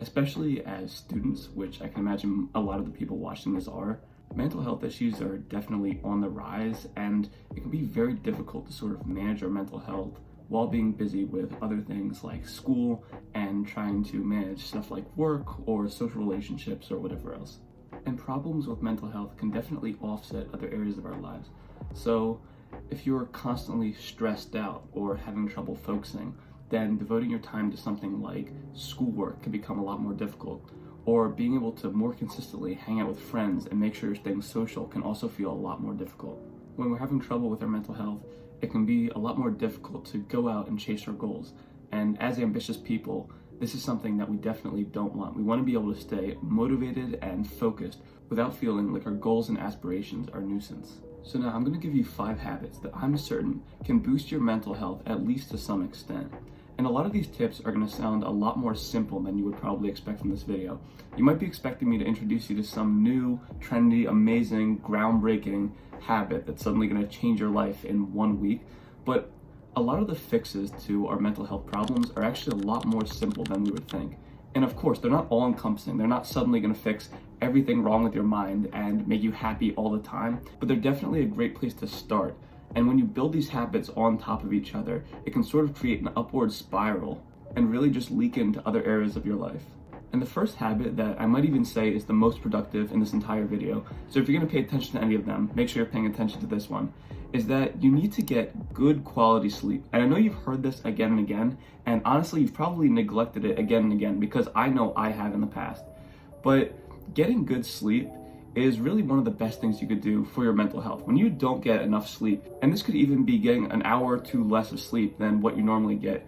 Especially as students, which I can imagine a lot of the people watching this are, mental health issues are definitely on the rise, and it can be very difficult to sort of manage our mental health while being busy with other things like school and trying to manage stuff like work or social relationships or whatever else. And problems with mental health can definitely offset other areas of our lives. So if you're constantly stressed out or having trouble focusing, then devoting your time to something like schoolwork can become a lot more difficult. Or being able to more consistently hang out with friends and make sure you're staying social can also feel a lot more difficult. When we're having trouble with our mental health, it can be a lot more difficult to go out and chase our goals. And as ambitious people, this is something that we definitely don't want. We want to be able to stay motivated and focused without feeling like our goals and aspirations are a nuisance. So now I'm going to give you 5 habits that I'm certain can boost your mental health at least to some extent. And a lot of these tips are going to sound a lot more simple than you would probably expect from this video. You might be expecting me to introduce you to some new, trendy, amazing, groundbreaking habit that's suddenly going to change your life in 1 week. But a lot of the fixes to our mental health problems are actually a lot more simple than we would think. And of course, they're not all encompassing. They're not suddenly going to fix everything wrong with your mind and make you happy all the time, but they're definitely a great place to start. And when you build these habits on top of each other, it can sort of create an upward spiral and really just leak into other areas of your life. And the first habit that I might even say is the most productive in this entire video, so if you're going to pay attention to any of them, make sure you're paying attention to this one, is that you need to get good quality sleep. And I know you've heard this again and again, and honestly, you've probably neglected it again and again because I know I have in the past. But getting good sleep is really one of the best things you could do for your mental health. When you don't get enough sleep, and this could even be getting an hour or two less of sleep than what you normally get,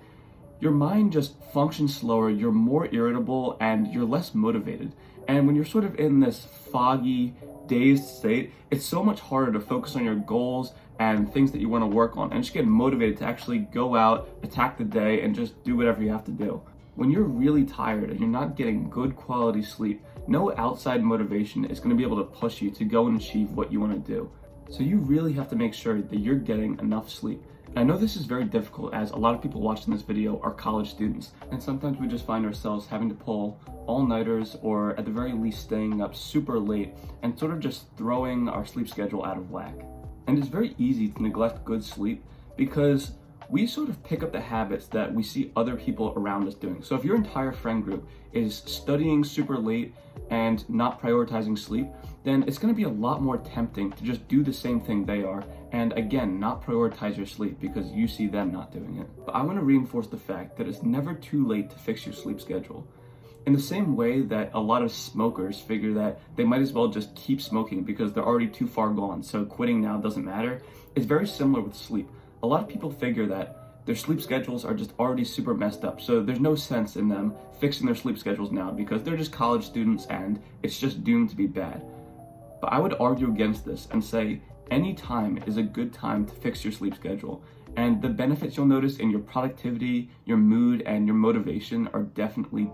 your mind just functions slower, you're more irritable, and you're less motivated. And when you're sort of in this foggy, dazed state, it's so much harder to focus on your goals and things that you want to work on and just get motivated to actually go out, attack the day, and just do whatever you have to do. When you're really tired and you're not getting good quality sleep, no outside motivation is going to be able to push you to go and achieve what you want to do. So you really have to make sure that you're getting enough sleep. And I know this is very difficult as a lot of people watching this video are college students, and sometimes we just find ourselves having to pull all-nighters or at the very least staying up super late and sort of just throwing our sleep schedule out of whack. And it's very easy to neglect good sleep because we sort of pick up the habits that we see other people around us doing. So if your entire friend group is studying super late and not prioritizing sleep, then it's going to be a lot more tempting to just do the same thing they are and again, not prioritize your sleep because you see them not doing it. But I want to reinforce the fact that it's never too late to fix your sleep schedule. In the same way that a lot of smokers figure that they might as well just keep smoking because they're already too far gone, so quitting now doesn't matter, it's very similar with sleep. A lot of people figure that their sleep schedules are just already super messed up, so there's no sense in them fixing their sleep schedules now because they're just college students and it's just doomed to be bad. But I would argue against this and say any time is a good time to fix your sleep schedule, and the benefits you'll notice in your productivity, your mood, and your motivation are definitely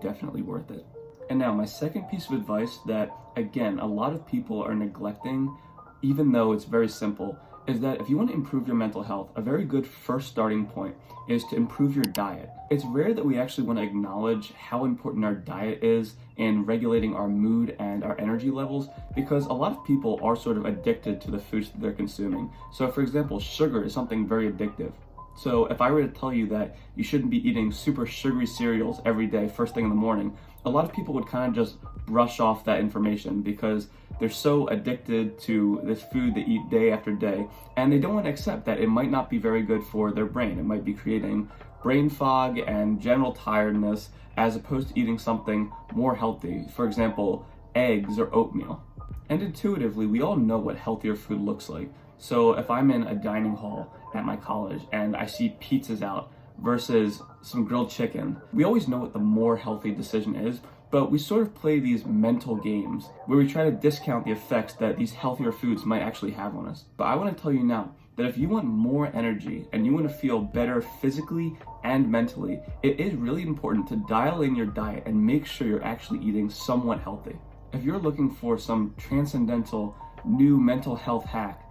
worth it. And now my second piece of advice that, again, a lot of people are neglecting, even though it's very simple, is that if you want to improve your mental health, a very good first starting point is to improve your diet. It's rare that we actually want to acknowledge how important our diet is in regulating our mood and our energy levels because a lot of people are sort of addicted to the foods that they're consuming. So for example, sugar is something very addictive. So if I were to tell you that you shouldn't be eating super sugary cereals every day first thing in the morning, a lot of people would kind of just brush off that information because they're so addicted to this food they eat day after day, and they don't want to accept that it might not be very good for their brain. It might be creating brain fog and general tiredness as opposed to eating something more healthy, for example, eggs or oatmeal. And intuitively, we all know what healthier food looks like. So if I'm in a dining hall at my college and I see pizzas out versus some grilled chicken, we always know what the more healthy decision is, but we sort of play these mental games where we try to discount the effects that these healthier foods might actually have on us. But I want to tell you now that if you want more energy and you want to feel better physically and mentally, it is really important to dial in your diet and make sure you're actually eating somewhat healthy. If you're looking for some transcendental new mental health hack,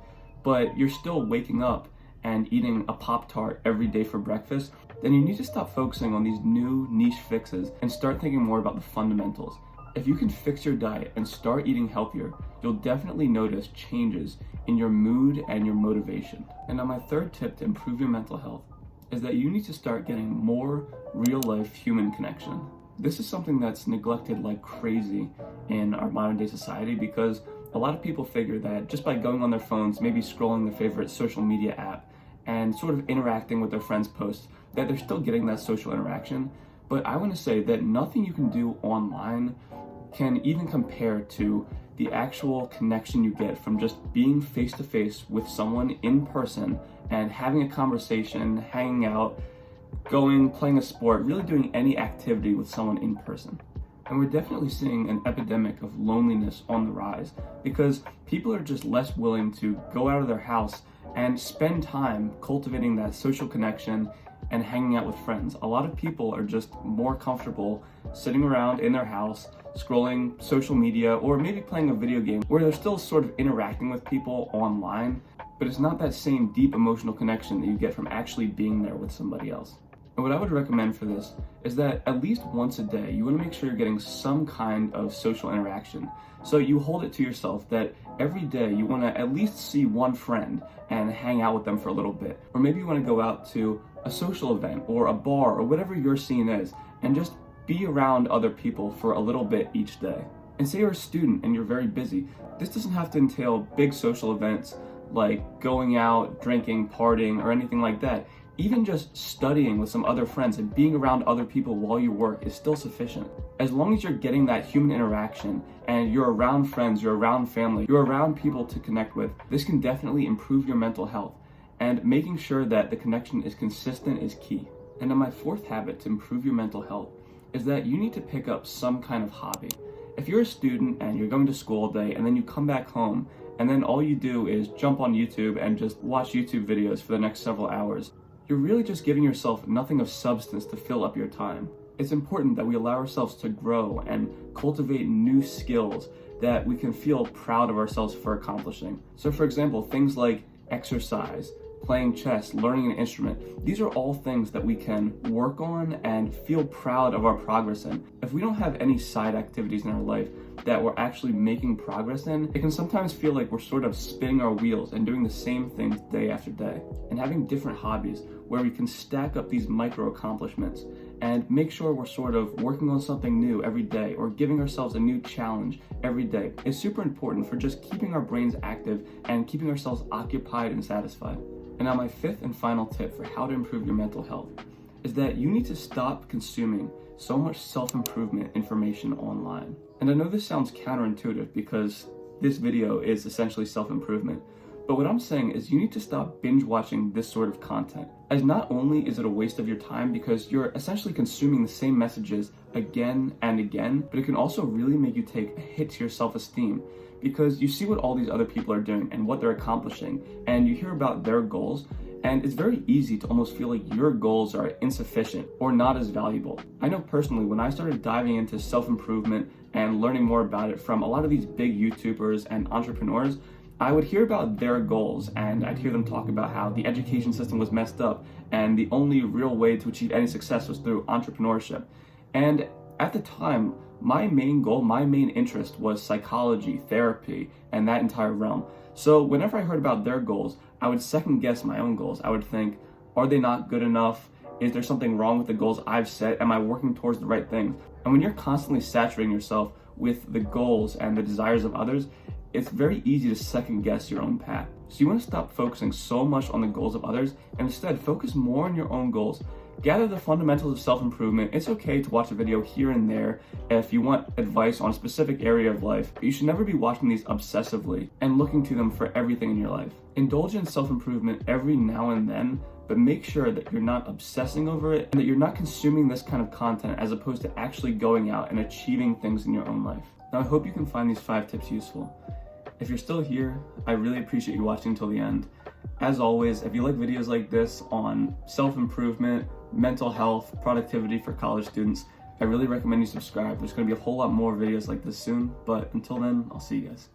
but you're still waking up and eating a Pop-Tart every day for breakfast, then you need to stop focusing on these new niche fixes and start thinking more about the fundamentals. If you can fix your diet and start eating healthier, you'll definitely notice changes in your mood and your motivation. And now my third tip to improve your mental health is that you need to start getting more real-life human connection. This is something that's neglected like crazy in our modern day society because a lot of people figure that just by going on their phones, maybe scrolling their favorite social media app and sort of interacting with their friends' posts, that they're still getting that social interaction. But I want to say that nothing you can do online can even compare to the actual connection you get from just being face to face with someone in person and having a conversation, hanging out, playing a sport, really doing any activity with someone in person. And we're definitely seeing an epidemic of loneliness on the rise because people are just less willing to go out of their house and spend time cultivating that social connection and hanging out with friends. A lot of people are just more comfortable sitting around in their house, scrolling social media, or maybe playing a video game where they're still sort of interacting with people online, but it's not that same deep emotional connection that you get from actually being there with somebody else. And what I would recommend for this is that at least once a day, you want to make sure you're getting some kind of social interaction. So you hold it to yourself that every day you want to at least see one friend and hang out with them for a little bit. Or maybe you want to go out to a social event or a bar or whatever your scene is and just be around other people for a little bit each day. And say you're a student and you're very busy. This doesn't have to entail big social events like going out, drinking, partying, or anything like that. Even just studying with some other friends and being around other people while you work is still sufficient. As long as you're getting that human interaction and you're around friends, you're around family, you're around people to connect with, this can definitely improve your mental health. And making sure that the connection is consistent is key. And then my fourth habit to improve your mental health is that you need to pick up some kind of hobby. If you're a student and you're going to school all day and then you come back home and then all you do is jump on YouTube and just watch YouTube videos for the next several hours, you're really just giving yourself nothing of substance to fill up your time. It's important that we allow ourselves to grow and cultivate new skills that we can feel proud of ourselves for accomplishing. So for example, things like exercise, playing chess, learning an instrument, these are all things that we can work on and feel proud of our progress in. If we don't have any side activities in our life that we're actually making progress in, it can sometimes feel like we're sort of spinning our wheels and doing the same things day after day. And having different hobbies where we can stack up these micro accomplishments and make sure we're sort of working on something new every day or giving ourselves a new challenge every day is super important for just keeping our brains active and keeping ourselves occupied and satisfied. And now my fifth and final tip for how to improve your mental health is that you need to stop consuming so much self-improvement information online. And I know this sounds counterintuitive because this video is essentially self-improvement, but what I'm saying is you need to stop binge watching this sort of content, as not only is it a waste of your time because you're essentially consuming the same messages again and again, but it can also really make you take a hit to your self-esteem because you see what all these other people are doing and what they're accomplishing, and you hear about their goals, and it's very easy to almost feel like your goals are insufficient or not as valuable. I know personally, when I started diving into self-improvement and learning more about it from a lot of these big YouTubers and entrepreneurs, I would hear about their goals and I'd hear them talk about how the education system was messed up and the only real way to achieve any success was through entrepreneurship. And at the time, my main goal, my main interest was psychology, therapy, and that entire realm. So whenever I heard about their goals, I would second guess my own goals. I would think, are they not good enough? Is there something wrong with the goals I've set? Am I working towards the right things? And when you're constantly saturating yourself with the goals and the desires of others, it's very easy to second guess your own path. So you want to stop focusing so much on the goals of others and instead focus more on your own goals. Gather the fundamentals of self-improvement. It's okay to watch a video here and there if you want advice on a specific area of life, but you should never be watching these obsessively and looking to them for everything in your life. Indulge in self-improvement every now and then, but make sure that you're not obsessing over it and that you're not consuming this kind of content as opposed to actually going out and achieving things in your own life. Now, I hope you can find these 5 tips useful. If you're still here, I really appreciate you watching until the end. As always, if you like videos like this on self-improvement, mental health, productivity for college students, I really recommend you subscribe. There's going to be a whole lot more videos like this soon, but until then, I'll see you guys.